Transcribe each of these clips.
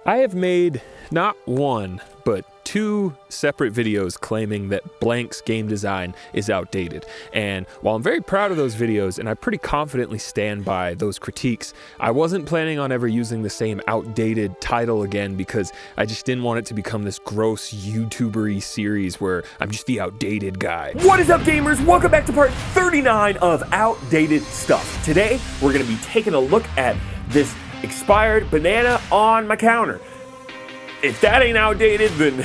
I have made not one, but 2 separate videos claiming that Blank's game design is outdated. And while I'm very proud of those videos and I pretty confidently stand by those critiques, I wasn't planning on ever using the same outdated title again because I just didn't want it to become this gross YouTuber-y series where I'm just the outdated guy. What is up, gamers? Welcome back to part 39 of Outdated Stuff. Today, we're gonna be taking a look at this expired banana on my counter. If that ain't outdated, then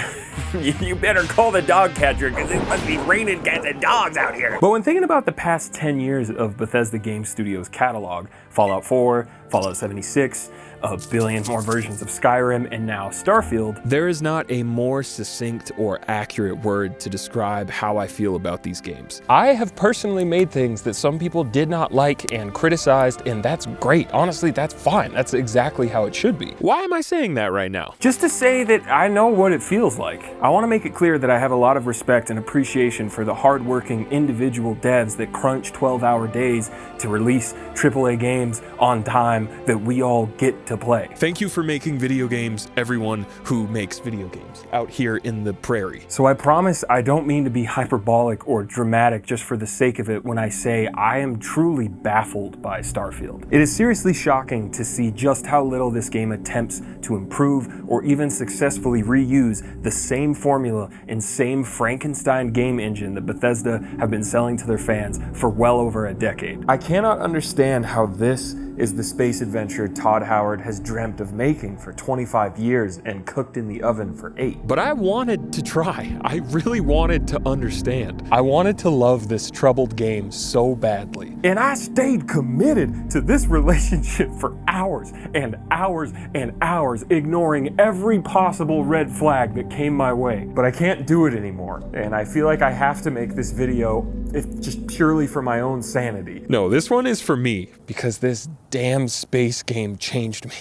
you better call the dog catcher because it must be raining cats and dogs out here. But when thinking about the past 10 years of Bethesda Game Studios' catalog, Fallout 4, Fallout 76, a billion more versions of Skyrim, and now Starfield, there is not a more succinct or accurate word to describe how I feel about these games. I have personally made things that some people did not like and criticized, and that's great. Honestly, that's fine. That's exactly how it should be. Why am I saying that right now? Just to say that I know what it feels like. I want to make it clear that I have a lot of respect and appreciation for the hardworking individual devs that crunch 12-hour days to release AAA games on time that we all get to play. Thank you for making video games, everyone who makes video games out here in the prairie. So I promise I don't mean to be hyperbolic or dramatic just for the sake of it when I say I am truly baffled by Starfield. It is seriously shocking to see just how little this game attempts to improve or even successfully reuse the same formula and same Frankenstein game engine that Bethesda have been selling to their fans for well over a decade. I cannot understand how this is the space adventure Todd Howard has dreamt of making for 25 years and cooked in the oven for 8. But I wanted to try. I really wanted to understand. I wanted to love this troubled game so badly. And I stayed committed to this relationship for hours and hours and hours, ignoring every possible red flag that came my way. But I can't do it anymore, and I feel like I have to make this video just purely for my own sanity. No, this one is for me, because this damn space game changed me.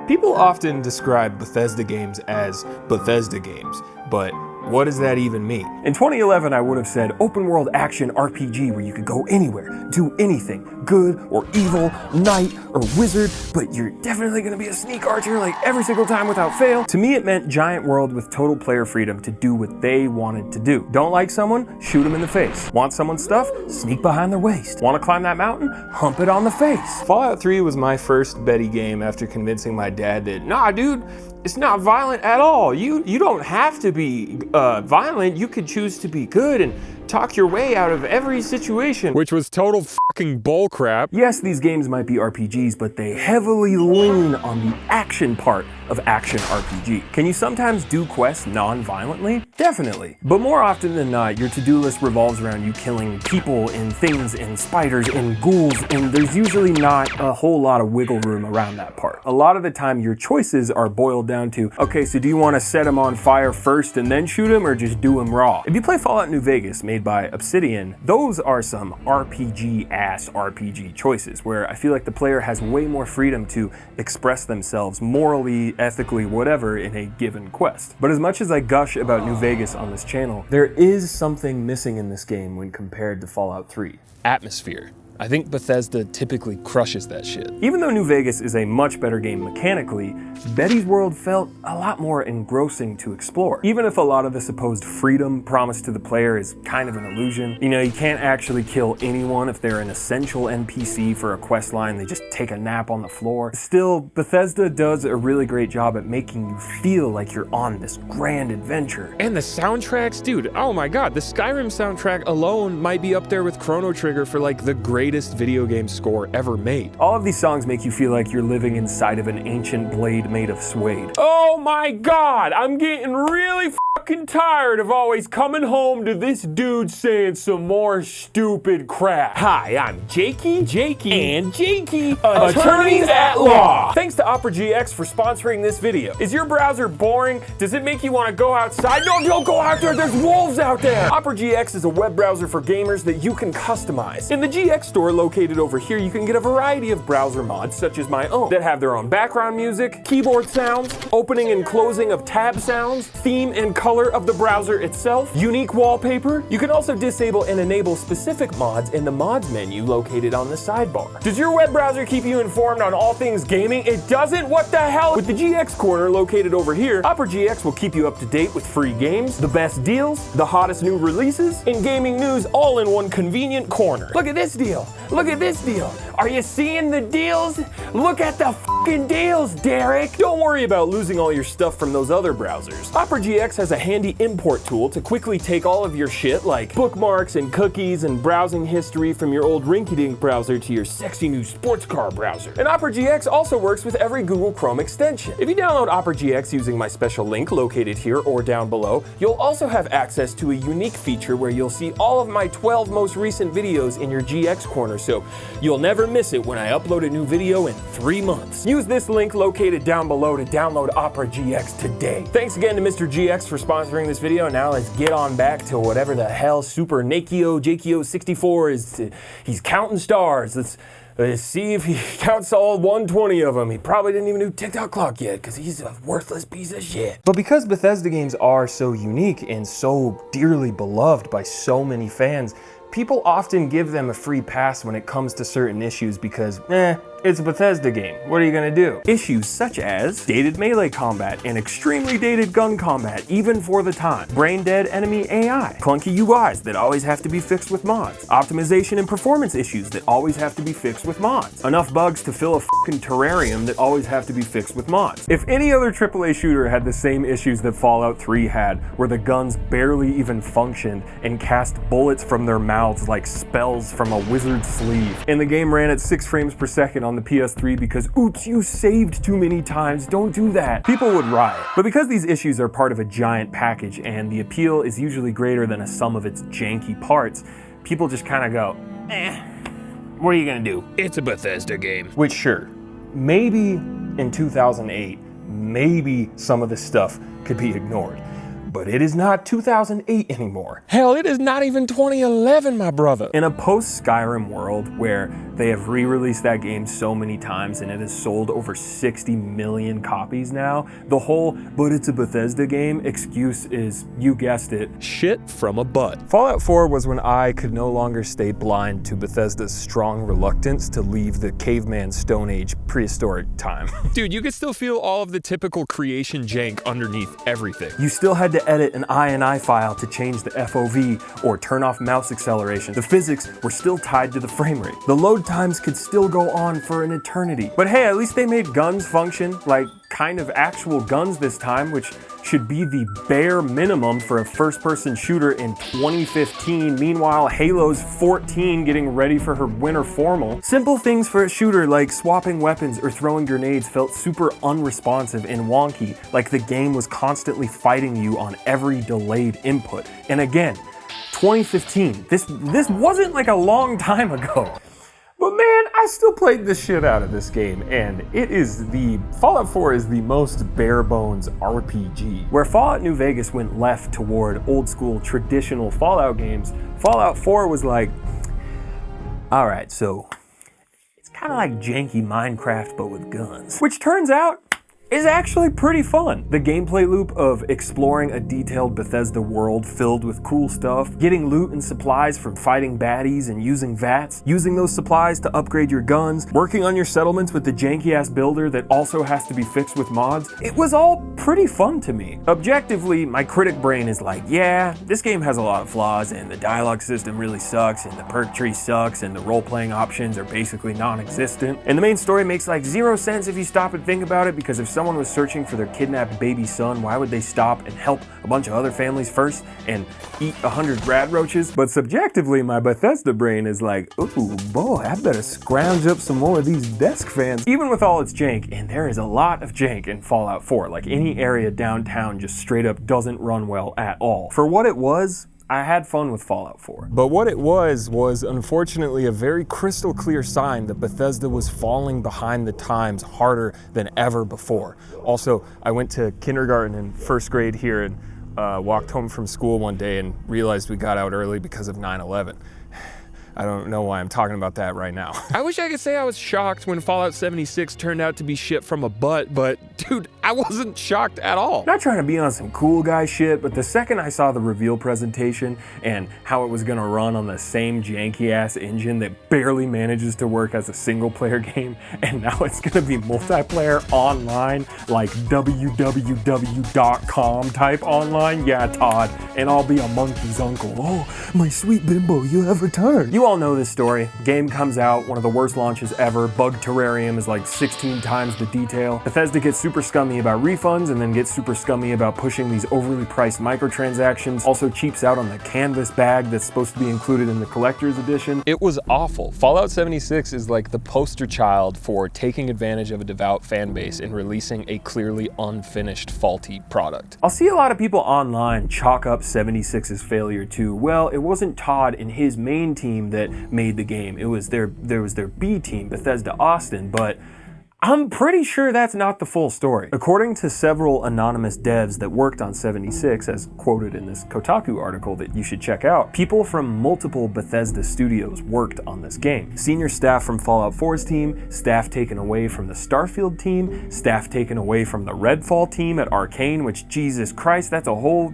People often describe Bethesda games as Bethesda games, but what does that even mean? In 2011, I would have said open world action RPG where you could go anywhere, do anything, good or evil, knight or wizard, but you're definitely gonna be a sneak archer like every single time without fail. To me, it meant giant world with total player freedom to do what they wanted to do. Don't like someone? Shoot them in the face. Want someone's stuff? Sneak behind their waist. Want to climb that mountain? Hump it on the face. Fallout 3 was my first Betty game after convincing my dad that, nah dude, it's not violent at all. You don't have to be violent. You could choose to be good and talk your way out of every situation. Which was total fucking bullcrap. Yes, these games might be RPGs, but they heavily lean on the action part of action RPG. Can you sometimes do quests non-violently? Definitely. But more often than not, your to-do list revolves around you killing people and things and spiders and ghouls, and there's usually not a whole lot of wiggle room around that part. A lot of the time, your choices are boiled down to, okay, so do you want to set them on fire first and then shoot them, or just do them raw? If you play Fallout New Vegas, made by Obsidian, those are some RPG-ass RPG choices, where I feel like the player has way more freedom to express themselves morally, ethically, whatever, in a given quest. But as much as I gush about New Vegas on this channel, there is something missing in this game when compared to Fallout 3. Atmosphere. I think Bethesda typically crushes that shit. Even though New Vegas is a much better game mechanically, Betty's world felt a lot more engrossing to explore. Even if a lot of the supposed freedom promised to the player is kind of an illusion. You know, you can't actually kill anyone if they're an essential NPC for a quest line, they just take a nap on the floor. Still, Bethesda does a really great job at making you feel like you're on this grand adventure. And the soundtracks, dude, oh my god, the Skyrim soundtrack alone might be up there with Chrono Trigger for like the greatest video game score ever made. All of these songs make you feel like you're living inside of an ancient blade made of suede. Oh my god, I'm getting really fucking tired of always coming home to this dude saying some more stupid crap. Hi, I'm Jakey, and Jakey, attorneys at law. Thanks to Opera GX for sponsoring this video. Is your browser boring? Does it make you want to go outside? No, don't go out there, there's wolves out there. Opera GX is a web browser for gamers that you can customize. In the GX store located over here, you can get a variety of browser mods, such as my own, that have their own background music, keyboard sounds, opening and closing of tab sounds, theme and color color of the browser itself, unique wallpaper. You can also disable and enable specific mods in the mods menu located on the sidebar. Does your web browser keep you informed on all things gaming? It doesn't? What the hell? With the GX corner located over here, Opera GX will keep you up to date with free games, the best deals, the hottest new releases, and gaming news all in one convenient corner. Look at this deal. Look at this deal. Are you seeing the deals? Look at the fucking deals, Derek. Don't worry about losing all your stuff from those other browsers. Opera GX has a handy import tool to quickly take all of your shit like bookmarks and cookies and browsing history from your old rinky-dink browser to your sexy new sports car browser. And Opera GX also works with every Google Chrome extension. If you download Opera GX using my special link located here or down below, you'll also have access to a unique feature where you'll see all of my 12 most recent videos in your GX corner, so you'll never miss it when I upload a new video in 3 months. Use this link located down below to download Opera GX today. Thanks again to Mr. GX for sponsoring this video. Now let's get on back to whatever the hell Super Nakio JKO 64 is. He's counting stars. Let's see if he counts all 120 of them. He probably didn't even do TikTok clock yet because he's a worthless piece of shit. But because Bethesda games are so unique and so dearly beloved by so many fans, people often give them a free pass when it comes to certain issues because, it's a Bethesda game. What are you gonna do? Issues such as dated melee combat and extremely dated gun combat, even for the time. Brain dead enemy AI. Clunky UIs that always have to be fixed with mods. Optimization and performance issues that always have to be fixed with mods. Enough bugs to fill a fucking terrarium that always have to be fixed with mods. If any other AAA shooter had the same issues that Fallout 3 had, where the guns barely even functioned and cast bullets from their mouths like spells from a wizard's sleeve, and the game ran at 6 frames per second on the PS3 because, oops, you saved too many times, don't do that, people would riot. But because these issues are part of a giant package and the appeal is usually greater than a sum of its janky parts, people just kind of go, what are you gonna do? It's a Bethesda game. Which, sure, maybe in 2008, maybe some of this stuff could be ignored. But it is not 2008 anymore. Hell, it is not even 2011, my brother. In a post-Skyrim world where they have re-released that game so many times and it has sold over 60 million copies now, the whole, but it's a Bethesda game excuse is, you guessed it, shit from a butt. Fallout 4 was when I could no longer stay blind to Bethesda's strong reluctance to leave the caveman Stone Age prehistoric time. Dude, you could still feel all of the typical creation jank underneath everything. You still had to edit an INI file to change the FOV or turn off mouse acceleration. The physics were still tied to the frame rate. The load times could still go on for an eternity. But hey, at least they made guns function like kind of actual guns this time, which should be the bare minimum for a first-person shooter in 2015. Meanwhile, Halo's 14 getting ready for her winter formal. Simple things for a shooter like swapping weapons or throwing grenades felt super unresponsive and wonky, like the game was constantly fighting you on every delayed input. And again, 2015, this wasn't like a long time ago. But man, I still played the shit out of this game, and Fallout 4 is the most bare bones RPG. Where Fallout New Vegas went left toward old school traditional Fallout games, Fallout 4 was like, alright, so it's kind of like janky Minecraft but with guns. Which turns out is actually pretty fun. The gameplay loop of exploring a detailed Bethesda world filled with cool stuff, getting loot and supplies from fighting baddies and using VATs, using those supplies to upgrade your guns, working on your settlements with the janky ass builder that also has to be fixed with mods, it was all pretty fun to me. Objectively, my critic brain is like, yeah, this game has a lot of flaws and the dialogue system really sucks and the perk tree sucks and the role-playing options are basically non-existent. And the main story makes like 0 sense if you stop and think about it, because if someone was searching for their kidnapped baby son, why would they stop and help a bunch of other families first and eat 100 rad roaches? But subjectively, my Bethesda brain is like, ooh, boy, I better scrounge up some more of these desk fans. Even with all its jank, and there is a lot of jank in Fallout 4, like any area downtown just straight up doesn't run well at all. For what it was, I had fun with Fallout 4. But what it was unfortunately a very crystal clear sign that Bethesda was falling behind the times harder than ever before. Also, I went to kindergarten and first grade here and walked home from school one day and realized we got out early because of 9/11. I don't know why I'm talking about that right now. I wish I could say I was shocked when Fallout 76 turned out to be shit from a butt, but dude, I wasn't shocked at all. Not trying to be on some cool guy shit, but the second I saw the reveal presentation and how it was gonna run on the same janky ass engine that barely manages to work as a single player game, and now it's gonna be multiplayer online, like www.com type online, yeah, Todd, and I'll be a monkey's uncle. Oh, my sweet bimbo, you have returned. You all know this story. Game comes out, one of the worst launches ever, bug terrarium is like 16 times the detail. Bethesda gets super scummy about refunds and then gets super scummy about pushing these overly priced microtransactions, also cheaps out on the canvas bag that's supposed to be included in the collector's edition. It was awful. Fallout 76 is like the poster child for taking advantage of a devout fan base and releasing a clearly unfinished, faulty product. I'll see a lot of people online chalk up 76's failure to, well, it wasn't Todd and his main team that made the game. It was their B team, Bethesda Austin, but I'm pretty sure that's not the full story. According to several anonymous devs that worked on 76, as quoted in this Kotaku article that you should check out, people from multiple Bethesda studios worked on this game. Senior staff from Fallout 4's team, staff taken away from the Starfield team, staff taken away from the Redfall team at Arcane, which, Jesus Christ, that's a whole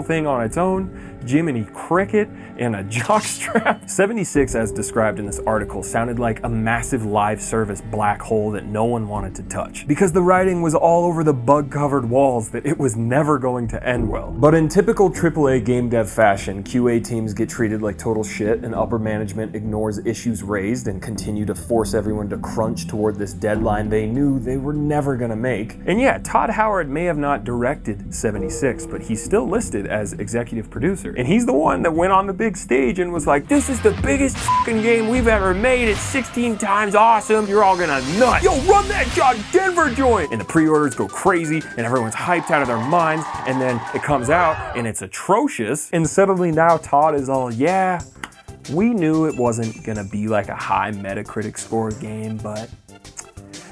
thing on its own. Jiminy Cricket and a jockstrap. 76, as described in this article, sounded like a massive live service black hole that no one wanted to touch, because the writing was all over the bug-covered walls that it was never going to end well. But in typical AAA game dev fashion, QA teams get treated like total shit and upper management ignores issues raised and continue to force everyone to crunch toward this deadline they knew they were never gonna make. And yeah, Todd Howard may have not directed 76, but he's still listed as executive producer. And he's the one that went on the big stage and was like, this is the biggest fucking game we've ever made. It's 16 times awesome. You're all gonna nut. Yo, run that John Denver joint. And the pre-orders go crazy and everyone's hyped out of their minds. And then it comes out and it's atrocious. And suddenly now Todd is all, yeah, we knew it wasn't gonna be like a high Metacritic score game, but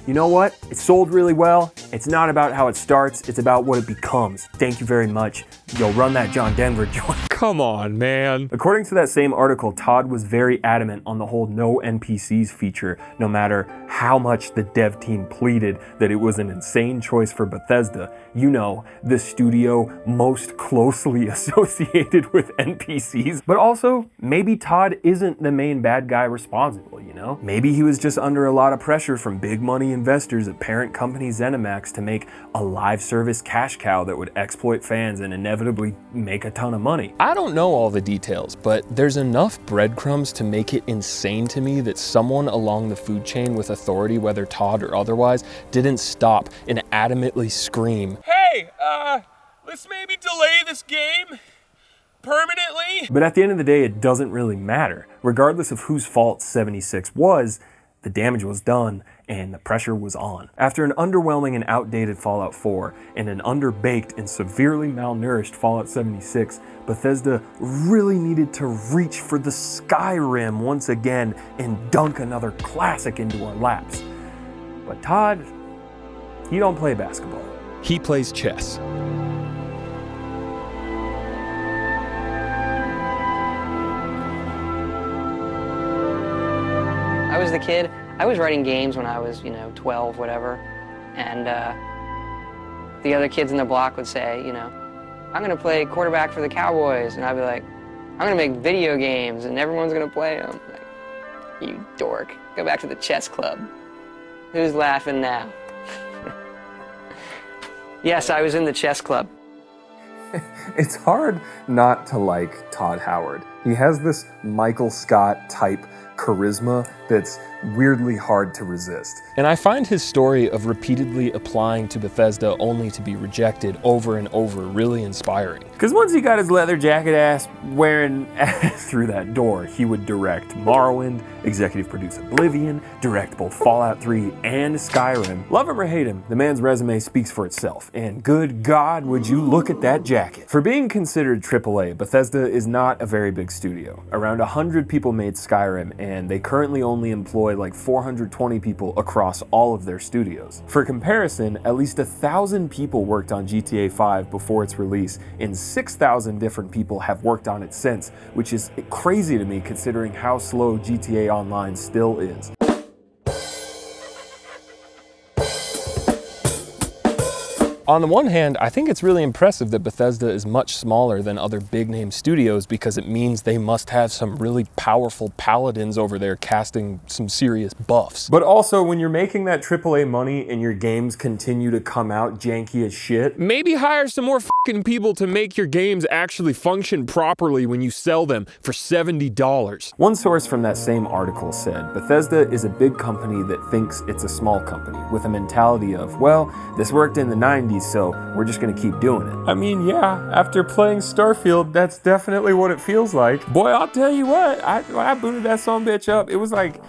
you know what? It sold really well. It's not about how it starts, it's about what it becomes. Thank you very much. Yo, run that John Denver joint. Come on, man. According to that same article, Todd was very adamant on the whole no NPCs feature, no matter how much the dev team pleaded that it was an insane choice for Bethesda. You know, the studio most closely associated with NPCs. But also, maybe Todd isn't the main bad guy responsible, you know? Maybe he was just under a lot of pressure from big money investors at parent company ZeniMax to make a live service cash cow that would exploit fans and inevitably make a ton of money. I don't know all the details, but there's enough breadcrumbs to make it insane to me that someone along the food chain with authority, whether Todd or otherwise, didn't stop and adamantly scream, "Hey, let's maybe delay this game permanently." But at the end of the day, it doesn't really matter. Regardless of whose fault 76 was, the damage was done and the pressure was on. After an underwhelming and outdated Fallout 4 and an underbaked and severely malnourished Fallout 76, Bethesda really needed to reach for the Skyrim once again and dunk another classic into our laps. But Todd, he don't play basketball. He plays chess. I was the kid. I was writing games when I was, 12, whatever. And the other kids in the block would say, I'm going to play quarterback for the Cowboys. And I'd be like, I'm going to make video games and everyone's going to play them. Like, you dork. Go back to the chess club. Who's laughing now? Yes, I was in the chess club. It's hard not to like Todd Howard. He has this Michael Scott type charisma that's weirdly hard to resist. And I find his story of repeatedly applying to Bethesda only to be rejected over and over really inspiring. Because once he got his leather jacket ass wearing through that door, he would direct Morrowind, executive produce Oblivion, direct both Fallout 3 and Skyrim. Love him or hate him, the man's resume speaks for itself. And good God, would you look at that jacket. For being considered AAA, Bethesda is not a very big studio. Around 100 people made Skyrim, and they currently only employ like 420 people across all of their studios. For comparison, at least 1,000 people worked on GTA 5 before its release, and 6,000 different people have worked on it since, which is crazy to me considering how slow GTA Online still is. On the one hand, I think it's really impressive that Bethesda is much smaller than other big name studios because it means they must have some really powerful paladins over there casting some serious buffs. But also, when you're making that AAA money and your games continue to come out janky as shit, maybe hire some more fucking people to make your games actually function properly when you sell them for $70. One source from that same article said, Bethesda is a big company that thinks it's a small company, with a mentality of, well, this worked in the 90s, so we're just gonna keep doing it. I mean, yeah, after playing Starfield, that's definitely what it feels like. Boy, I'll tell you what, when I booted that sumbitch up, it was like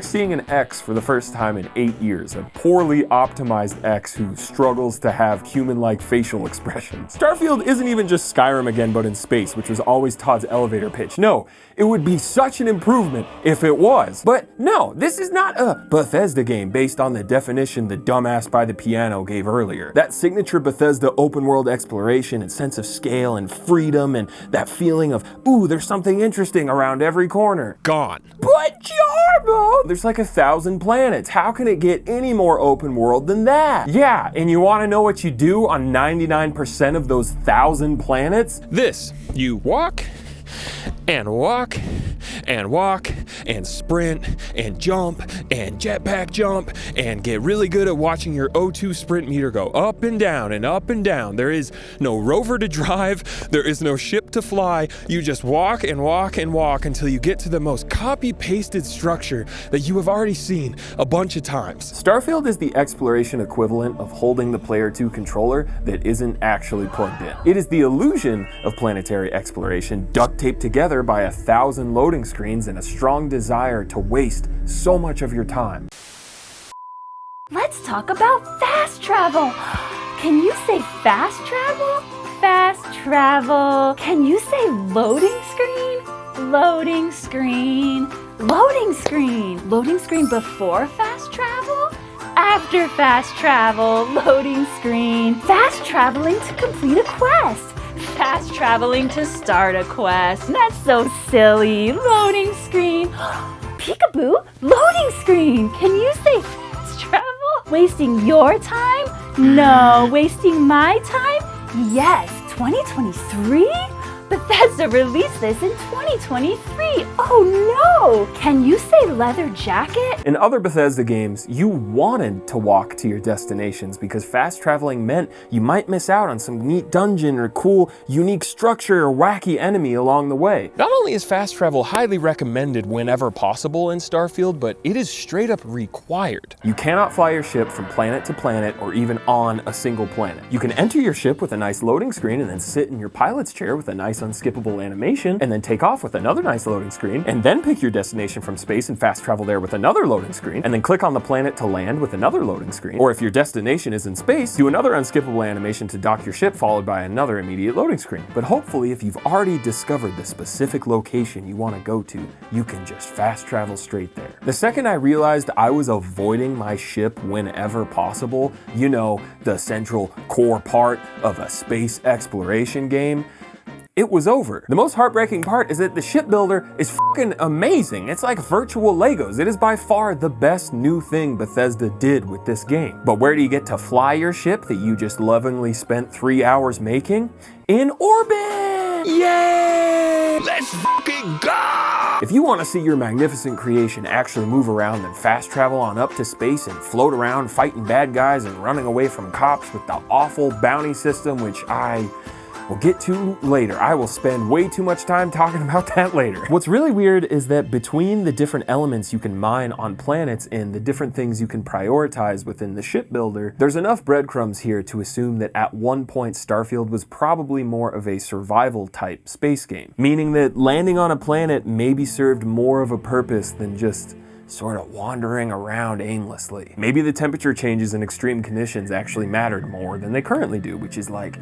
seeing an X for the first time in 8 years, a poorly optimized X who struggles to have human-like facial expressions. Starfield isn't even just Skyrim again, but in space, which was always Todd's elevator pitch. No, it would be such an improvement if it was. But no, this is not a Bethesda game based on the definition the dumbass by the piano gave earlier. That signature Bethesda open world exploration and sense of scale and freedom and that feeling of, ooh, there's something interesting around every corner. Gone. But Jarbo, there's like 1,000 planets. How can it get any more open world than that? Yeah, and you want to know what you do on 99% of those 1,000 planets? This, you walk and walk and walk and sprint and jump and jetpack jump and get really good at watching your O2 sprint meter go up and down and up and down. There is no rover to drive. There is no ship to fly. You just walk and walk and walk until you get to the most copy-pasted structure that you have already seen a bunch of times. Starfield is the exploration equivalent of holding the Player 2 controller that isn't actually plugged in. It is the illusion of planetary exploration duct taped together by 1,000 loading screens and a strong desire to waste so much of your time. Let's talk about fast travel. Can you say fast travel? Fast travel. Can you say loading screen? Loading screen. Loading screen. Loading screen before fast travel? After fast travel. Loading screen. Fast traveling to complete a quest. Fast traveling to start a quest. That's so silly. Loading screen. Peekaboo. Loading screen. Can you say fast travel? Wasting your time? No. Wasting my time? Yes. 2023? Bethesda released this in 2023. Oh no! Can you say leather jacket? In other Bethesda games, you wanted to walk to your destinations because fast traveling meant you might miss out on some neat dungeon or cool, unique structure or wacky enemy along the way. Not only is fast travel highly recommended whenever possible in Starfield, but it is straight up required. You cannot fly your ship from planet to planet or even on a single planet. You can enter your ship with a nice loading screen and then sit in your pilot's chair with a nice unskippable animation and then take off with another nice loading screen and then pick your destination from space and fast travel there with another loading screen and then click on the planet to land with another loading screen. Or if your destination is in space, do another unskippable animation to dock your ship followed by another immediate loading screen. But hopefully if you've already discovered the specific location you want to go to, you can just fast travel straight there. The second I realized I was avoiding my ship whenever possible, you know, the central core part of a space exploration game, it was over. The most heartbreaking part is that the shipbuilder is fucking amazing. It's like virtual Legos. It is by far the best new thing Bethesda did with this game. But where do you get to fly your ship that you just lovingly spent 3 hours making? In orbit! Yay! Let's fucking go! If you want to see your magnificent creation actually move around, then fast travel on up to space and float around fighting bad guys and running away from cops with the awful bounty system, which we'll get to later. I will spend way too much time talking about that later. What's really weird is that between the different elements you can mine on planets and the different things you can prioritize within the shipbuilder, there's enough breadcrumbs here to assume that at one point Starfield was probably more of a survival type space game, meaning that landing on a planet maybe served more of a purpose than just sort of wandering around aimlessly. Maybe the temperature changes in extreme conditions actually mattered more than they currently do, which is like,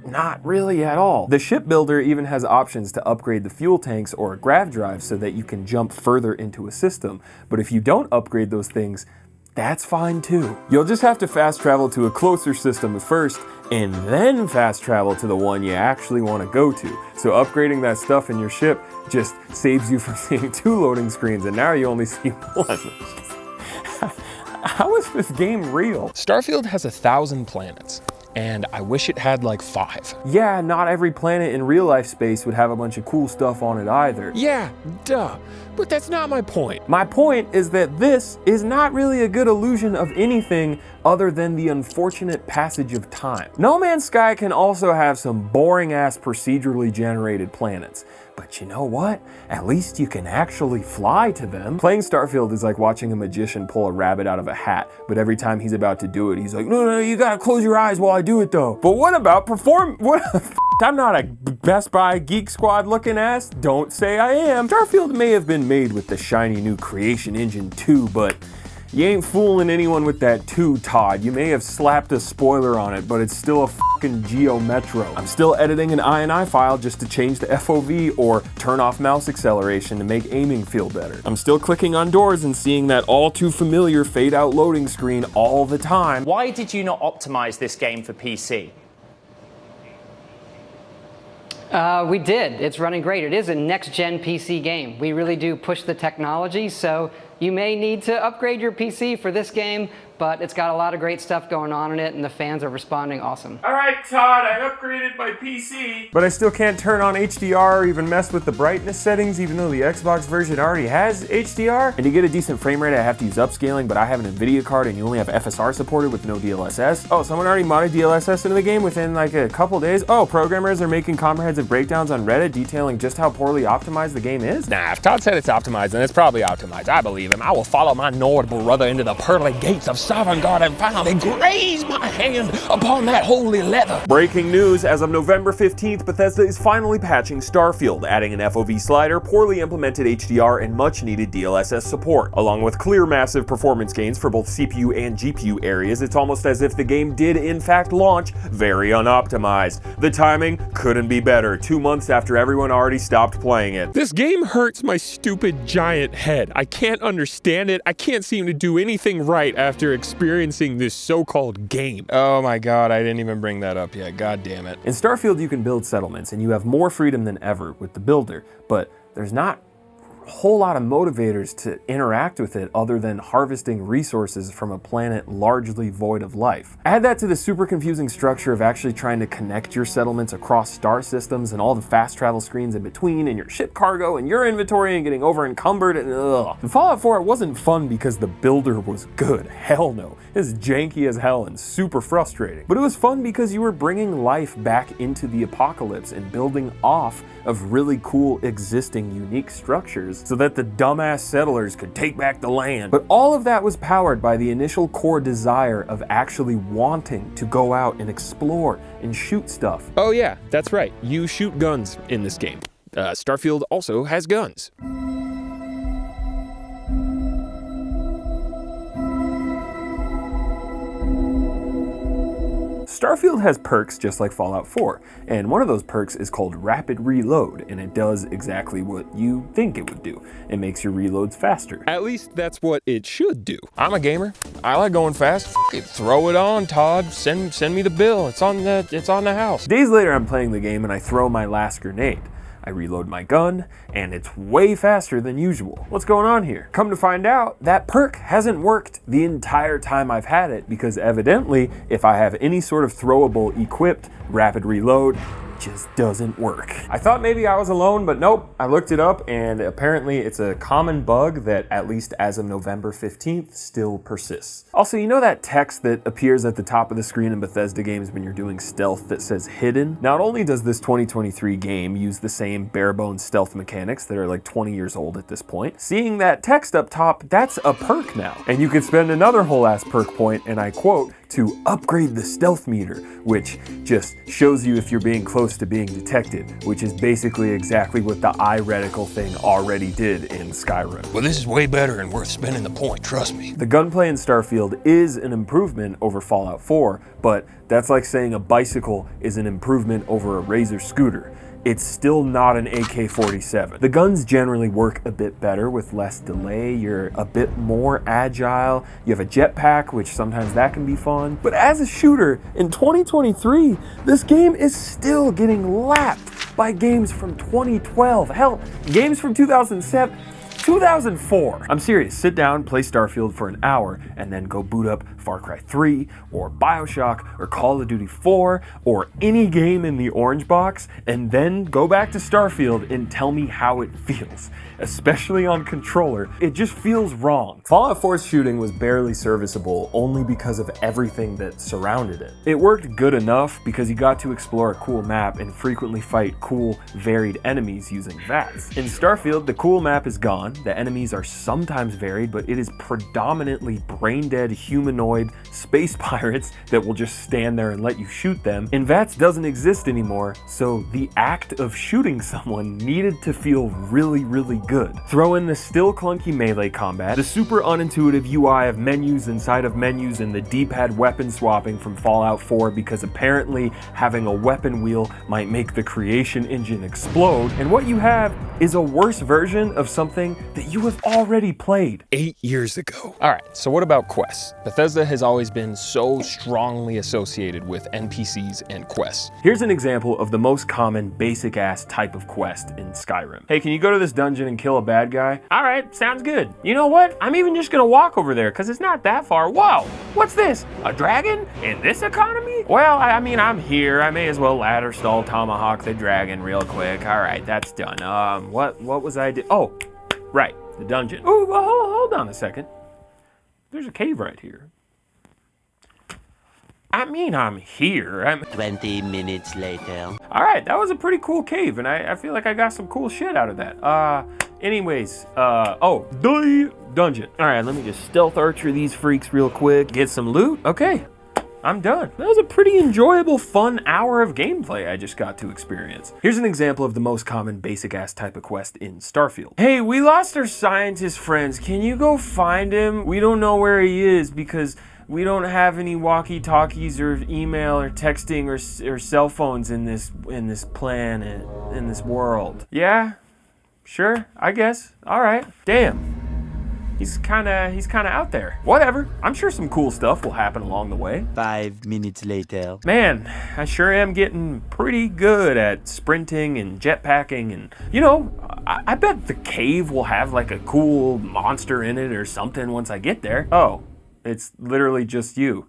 not really at all. The shipbuilder even has options to upgrade the fuel tanks or grav drive so that you can jump further into a system. But if you don't upgrade those things, that's fine too. You'll just have to fast travel to a closer system first and then fast travel to the one you actually want to go to. So upgrading that stuff in your ship just saves you from seeing 2 loading screens and now you only see 1. How is this game real? Starfield has 1,000 planets. and I wish it had like 5. Yeah, not every planet in real life space would have a bunch of cool stuff on it either. Yeah, duh, but that's not my point. My point is that this is not really a good illusion of anything other than the unfortunate passage of time. No Man's Sky can also have some boring-ass procedurally generated planets. But you know what? At least you can actually fly to them. Playing Starfield is like watching a magician pull a rabbit out of a hat, but every time he's about to do it, he's like, no, you gotta close your eyes while I do it though. But what about I'm not a Best Buy Geek Squad looking ass. Don't say I am. Starfield may have been made with the shiny new Creation Engine 2, but you ain't fooling anyone with that 2, Todd. You may have slapped a spoiler on it, but it's still a fucking Geo Metro. I'm still editing an INI file just to change the FOV or turn off mouse acceleration to make aiming feel better. I'm still clicking on doors and seeing that all too familiar fade out loading screen all the time. Why did you not optimize this game for PC? We did. It's running great. It is a next-gen PC game. We really do push the technology, so you may need to upgrade your PC for this game, but it's got a lot of great stuff going on in it, and the fans are responding awesome. All right, Todd, I upgraded my PC. But I still can't turn on HDR or even mess with the brightness settings, even though the Xbox version already has HDR. And to get a decent frame rate, I have to use upscaling, but I have an NVIDIA card and you only have FSR supported with no DLSS. Oh, someone already modded DLSS into the game within like a couple days. Oh, programmers are making comprehensive breakdowns on Reddit detailing just how poorly optimized the game is. Nah, if Todd said it's optimized, then it's probably optimized. I believe him. I will follow my Nord brother into the pearly gates of Sovngarde and finally graze my hand upon that holy leather. Breaking news, as of November 15th, Bethesda is finally patching Starfield, adding an FOV slider, poorly implemented HDR, and much needed DLSS support. Along with clear massive performance gains for both CPU and GPU areas, it's almost as if the game did in fact launch very unoptimized. The timing couldn't be better, 2 months after everyone already stopped playing it. This game hurts my stupid giant head. I can't understand it. I can't seem to do anything right after experiencing this so-called game. Oh my god, I didn't even bring that up yet. God damn it. In Starfield, you can build settlements, and you have more freedom than ever with the builder, but there's not a whole lot of motivators to interact with it other than harvesting resources from a planet largely void of life. Add that to the super confusing structure of actually trying to connect your settlements across star systems and all the fast travel screens in between and your ship cargo and your inventory and getting over encumbered and ugh. In Fallout 4, it wasn't fun because the builder was good. Hell no. It's janky as hell and super frustrating. But it was fun because you were bringing life back into the apocalypse and building off of really cool existing unique structures so that the dumbass settlers could take back the land. But all of that was powered by the initial core desire of actually wanting to go out and explore and shoot stuff. Oh yeah, that's right. You shoot guns in this game. Starfield also has guns. Starfield has perks just like Fallout 4, and one of those perks is called Rapid Reload, and it does exactly what you think it would do. It makes your reloads faster. At least that's what it should do. I'm a gamer. I like going fast. F it, throw it on, Todd. Send me the bill. It's on the house. Days later, I'm playing the game and I throw my last grenade. I reload my gun, and it's way faster than usual. What's going on here? Come to find out, that perk hasn't worked the entire time I've had it, because evidently, if I have any sort of throwable equipped rapid reload, just doesn't work. I thought maybe I was alone, but nope. I looked it up, and apparently it's a common bug that, at least as of November 15th, still persists. Also, you know that text that appears at the top of the screen in Bethesda games when you're doing stealth that says hidden? Not only does this 2023 game use the same bare-bones stealth mechanics that are like 20 years old at this point, seeing that text up top, that's a perk now. And you could spend another whole ass perk point, and I quote, to upgrade the stealth meter, which just shows you if you're being close to being detected, which is basically exactly what the eye reticle thing already did in Skyrim. Well, this is way better and worth spending the point, trust me. The gunplay in Starfield is an improvement over Fallout 4, but that's like saying a bicycle is an improvement over a Razor scooter. It's still not an AK-47. The guns generally work a bit better with less delay, you're a bit more agile, you have a jetpack, which sometimes that can be fun. But as a shooter, in 2023, this game is still getting lapped by games from 2012. Hell, games from 2007, 2004. I'm serious, sit down, play Starfield for an hour, and then go boot up Far Cry 3, or Bioshock, or Call of Duty 4, or any game in the orange box, and then go back to Starfield and tell me how it feels. Especially on controller, it just feels wrong. Fallout 4's shooting was barely serviceable only because of everything that surrounded it. It worked good enough because you got to explore a cool map and frequently fight cool, varied enemies using VATS. In Starfield, the cool map is gone, the enemies are sometimes varied, but it is predominantly brain-dead humanoid space pirates that will just stand there and let you shoot them, and VATS doesn't exist anymore, so the act of shooting someone needed to feel really, really good. Throw in the still clunky melee combat, the super unintuitive UI of menus inside of menus, and the D-pad weapon swapping from Fallout 4 because apparently having a weapon wheel might make the creation engine explode, and what you have is a worse version of something that you have already played 8 years ago. All right, so what about quests? Bethesda has always been so strongly associated with NPCs and quests. Here's an example of the most common basic ass type of quest in Skyrim. Hey, can you go to this dungeon and kill a bad guy? All right, sounds good. You know what? I'm even just gonna walk over there because it's not that far. Whoa, what's this? A dragon? In this economy? Well, I mean, I'm here. I may as well ladder stall tomahawk the dragon real quick. All right, that's done. What was I doing? Oh, right, the dungeon. Oh, well, hold on a second. There's a cave right here. I mean, I'm here. 20 minutes later. All right, that was a pretty cool cave, and I feel like I got some cool shit out of that. Dungeon. All right, let me just stealth archer these freaks real quick, get some loot. Okay, I'm done. That was a pretty enjoyable, fun hour of gameplay I just got to experience. Here's an example of the most common basic-ass type of quest in Starfield. Hey, we lost our scientist friends. Can you go find him? We don't know where he is because we don't have any walkie-talkies or email or texting or cell phones in this planet, in this world. Yeah, sure, I guess. All right. Damn. He's kind of out there. Whatever. I'm sure some cool stuff will happen along the way. 5 minutes later. Man, I sure am getting pretty good at sprinting and jetpacking, and you know, I bet the cave will have like a cool monster in it or something once I get there. Oh, it's literally just you.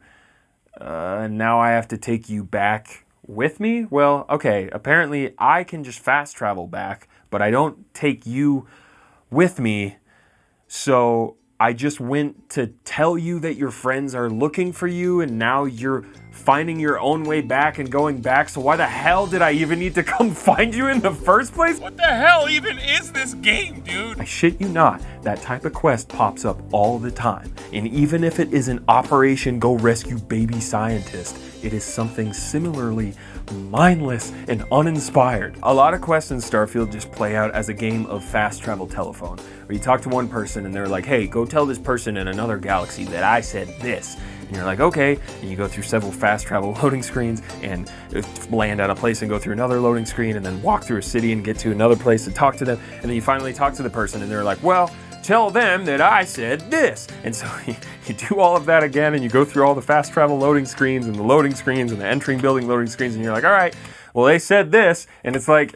Now I have to take you back with me? Well, okay, apparently I can just fast travel back, but I don't take you with me. So I just went to tell you that your friends are looking for you, and now you're finding your own way back and going back. So why the hell did I even need to come find you in the first place? What the hell even is this game, dude? I shit you not, that type of quest pops up all the time. And even if it is an Operation Go Rescue Baby Scientist, it is something similarly mindless and uninspired. A lot of quests in Starfield just play out as a game of fast travel telephone, where you talk to one person and they're like, hey, go tell this person in another galaxy that I said this. And you're like, okay, and you go through several fast travel loading screens and land at a place and go through another loading screen and then walk through a city and get to another place and talk to them. And then you finally talk to the person and they're like, well, tell them that I said this. And so you do all of that again and you go through all the fast travel loading screens and the loading screens and the entering building loading screens and you're like, all right, well, they said this. And it's like,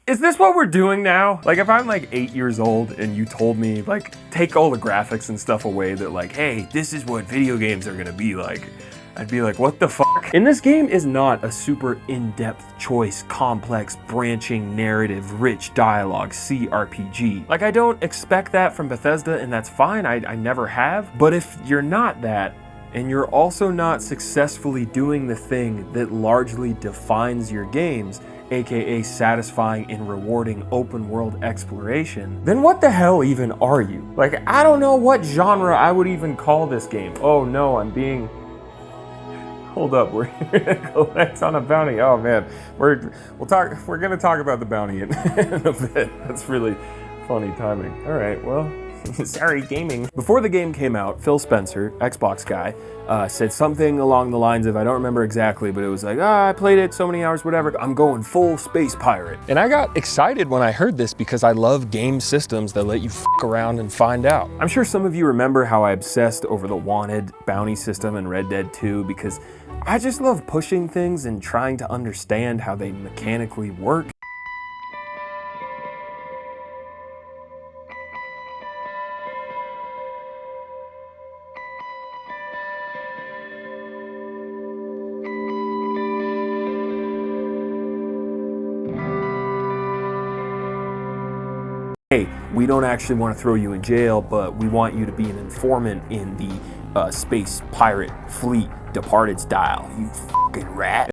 is this what we're doing now? Like, if I'm like 8 years old and you told me, like, take all the graphics and stuff away that like, hey, this is what video games are gonna be like, I'd be like, what the fuck? And this game is not a super in-depth choice, complex, branching, narrative, rich dialogue CRPG. Like, I don't expect that from Bethesda, and that's fine, I never have. But if you're not that, and you're also not successfully doing the thing that largely defines your games, aka satisfying and rewarding open world exploration, then what the hell even are you? Like, I don't know what genre I would even call this game. Oh no, I'm being... Hold up, we're gonna collect on a bounty. Oh man, we're gonna talk about the bounty in a bit. That's really funny timing. All right, well, sorry, gaming. Before the game came out, Phil Spencer, Xbox guy, said something along the lines of, I don't remember exactly, but it was like, I played it so many hours, whatever. I'm going full space pirate. And I got excited when I heard this because I love game systems that let you f around and find out. I'm sure some of you remember how I obsessed over the wanted bounty system in Red Dead 2 because I just love pushing things and trying to understand how they mechanically work. we don't actually want to throw you in jail, but we want you to be an informant in the space pirate fleet Departed style, you fucking rat.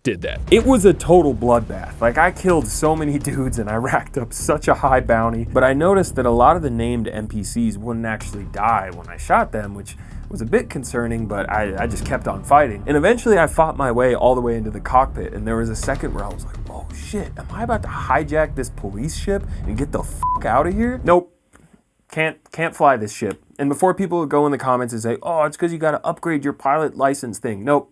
Did that. It was a total bloodbath. Like, I killed so many dudes and I racked up such a high bounty, but I noticed that a lot of the named NPCs wouldn't actually die when I shot them, which was a bit concerning, but I just kept on fighting. And eventually I fought my way all the way into the cockpit, and there was a second where I was like, oh shit, am I about to hijack this police ship and get the fuck out of here? Nope. Can't fly this ship. And before people go in the comments and say, oh, it's because you got to upgrade your pilot license thing. Nope.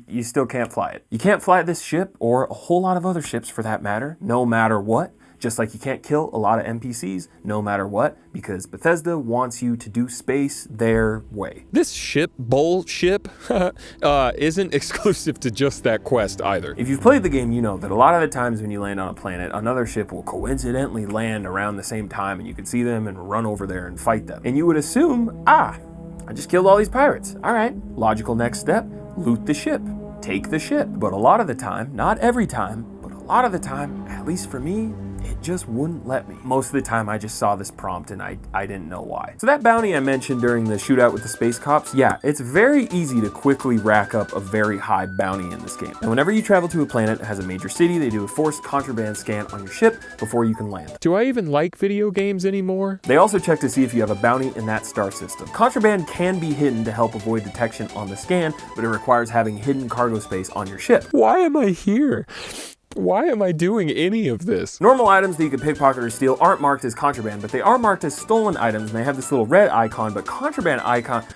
You still can't fly it. You can't fly this ship, or a whole lot of other ships for that matter, no matter what. Just like you can't kill a lot of NPCs, no matter what, because Bethesda wants you to do space their way. This ship bullship isn't exclusive to just that quest either. If you've played the game, you know that a lot of the times when you land on a planet, another ship will coincidentally land around the same time, and you can see them and run over there and fight them. And you would assume, I just killed all these pirates. All right, logical next step, loot the ship, take the ship. But a lot of the time, not every time, but a lot of the time, at least for me, it just wouldn't let me. Most of the time I just saw this prompt and I didn't know why. So that bounty I mentioned during the shootout with the space cops, yeah, it's very easy to quickly rack up a very high bounty in this game. And whenever you travel to a planet that has a major city, they do a forced contraband scan on your ship before you can land. Do I even like video games anymore? They also check to see if you have a bounty in that star system. Contraband can be hidden to help avoid detection on the scan, but it requires having hidden cargo space on your ship. Why am I here? Why am I doing any of this? Normal items that you can pickpocket or steal aren't marked as contraband, but they are marked as stolen items, and they have this little red icon, but contraband items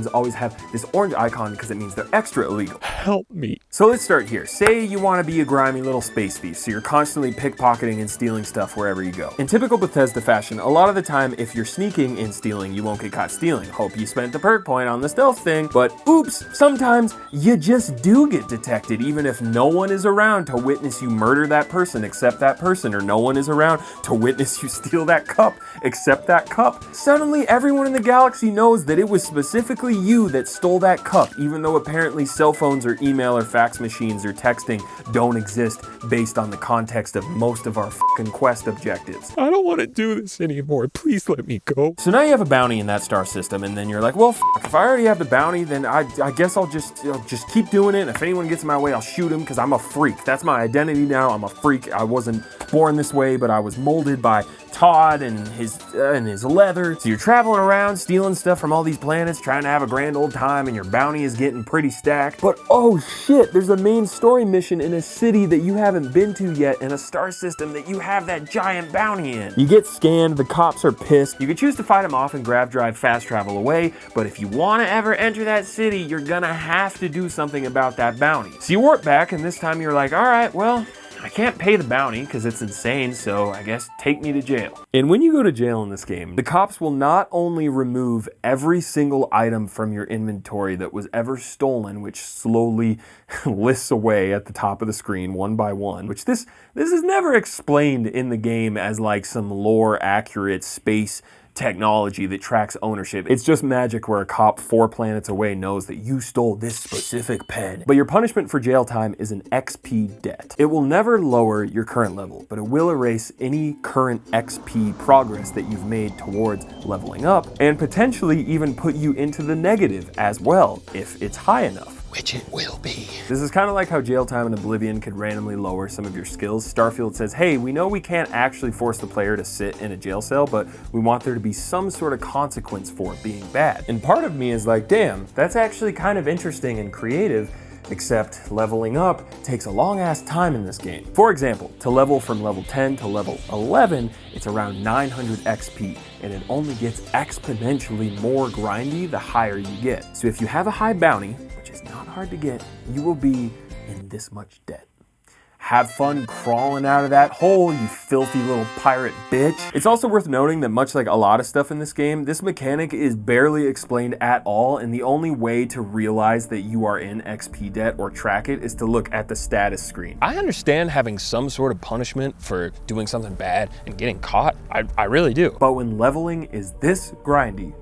always have this orange icon because it means they're extra illegal. Help me. So let's start here. Say you want to be a grimy little space thief, so you're constantly pickpocketing and stealing stuff wherever you go. In typical Bethesda fashion, a lot of the time, if you're sneaking and stealing, you won't get caught stealing. Hope you spent the perk point on the stealth thing, but oops, sometimes you just do get detected, even if no one is around to witness you murder that person except that person, or no one is around to witness you steal that cup except that cup. Suddenly, everyone in the galaxy knows that it was specifically you that stole that cup, even though apparently cell phones or email or fax machines or texting don't exist based on the context of most of our fucking quest objectives. I don't want to do this anymore. Please let me go. So now you have a bounty in that star system, and then you're like, well, if I already have the bounty, then I guess I'll just keep doing it. And if anyone gets in my way, I'll shoot him because I'm a freak. That's my identity now. I'm a freak. I wasn't born this way, but I was molded by Todd and his leather. So you're traveling around stealing stuff from all these planets, trying to have a grand old time, and your bounty is getting pretty stacked. But oh shit, there's a main story mission in a city that you haven't been to yet, in a star system that you have that giant bounty in. You get scanned, the cops are pissed. You can choose to fight them off and grab drive fast travel away, but if you want to ever enter that city, you're gonna have to do something about that bounty. So you warp back, and this time you're like, all right, well, I can't pay the bounty because it's insane, so I guess take me to jail. And when you go to jail in this game, the cops will not only remove every single item from your inventory that was ever stolen, which slowly lists away at the top of the screen one by one, which this is never explained in the game as like some lore accurate space technology that tracks ownership. It's just magic where a cop 4 planets away knows that you stole this specific pen. But your punishment for jail time is an XP debt. It will never lower your current level, but it will erase any current XP progress that you've made towards leveling up, and potentially even put you into the negative as well, if it's high enough. Which it will be. This is kind of like how jail time in Oblivion could randomly lower some of your skills. Starfield says, hey, we know we can't actually force the player to sit in a jail cell, but we want there to be some sort of consequence for it being bad. And part of me is like, damn, that's actually kind of interesting and creative, except leveling up takes a long ass time in this game. For example, to level from level 10 to level 11, it's around 900 XP, and it only gets exponentially more grindy the higher you get. So if you have a high bounty, which is not hard to get, you will be in this much debt. Have fun crawling out of that hole, you filthy little pirate bitch. It's also worth noting that much like a lot of stuff in this game, this mechanic is barely explained at all, and the only way to realize that you are in XP debt or track it is to look at the status screen. I understand having some sort of punishment for doing something bad and getting caught. I really do. But when leveling is this grindy,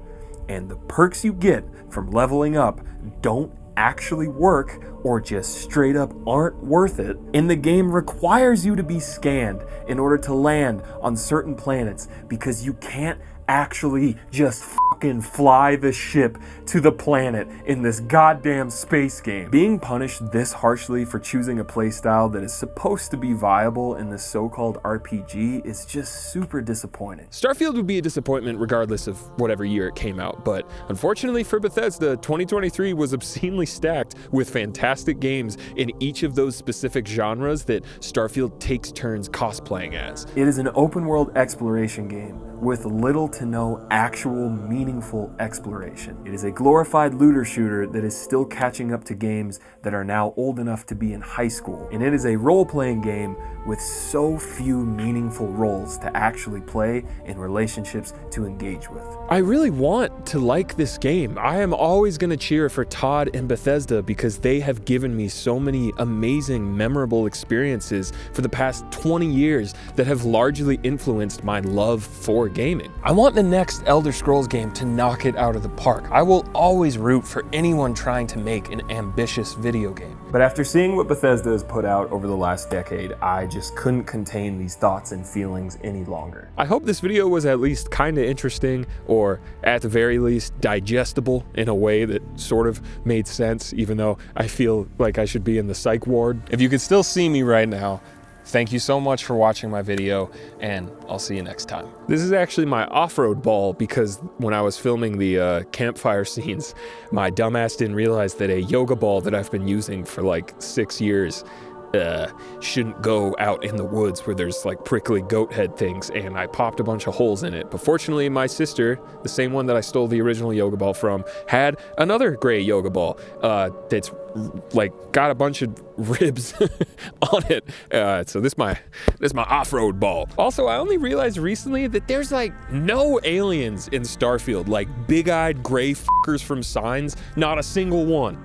and the perks you get from leveling up don't actually work or just straight up aren't worth it, and the game requires you to be scanned in order to land on certain planets because you can't actually just fucking fly the ship to the planet in this goddamn space game. Being punished this harshly for choosing a playstyle that is supposed to be viable in this so-called RPG is just super disappointing. Starfield would be a disappointment regardless of whatever year it came out, but unfortunately for Bethesda, 2023 was obscenely stacked with fantastic games in each of those specific genres that Starfield takes turns cosplaying as. It is an open world exploration game with little to no actual meaningful exploration. It is a glorified looter shooter that is still catching up to games that are now old enough to be in high school. And it is a role-playing game with so few meaningful roles to actually play and relationships to engage with. I really want to like this game. I am always going to cheer for Todd and Bethesda because they have given me so many amazing, memorable experiences for the past 20 years that have largely influenced my love for gaming. I want the next Elder Scrolls game to knock it out of the park. I will always root for anyone trying to make an ambitious video game. But after seeing what Bethesda has put out over the last decade, I just couldn't contain these thoughts and feelings any longer. I hope this video was at least kind of interesting, or at the very least digestible in a way that sort of made sense, even though I feel like I should be in the psych ward. If you could still see me right now, thank you so much for watching my video, and I'll see you next time. This is actually my off-road ball because when I was filming the campfire scenes, my dumbass didn't realize that a yoga ball that I've been using for like 6 years shouldn't go out in the woods where there's like prickly goat head things, and I popped a bunch of holes in it. But fortunately, my sister, the same one that I stole the original yoga ball from, had another gray yoga ball that's like got a bunch of ribs on it. So this my off-road ball. Also, I only realized recently that there's like no aliens in Starfield, like big-eyed gray fuckers from Signs, not a single one.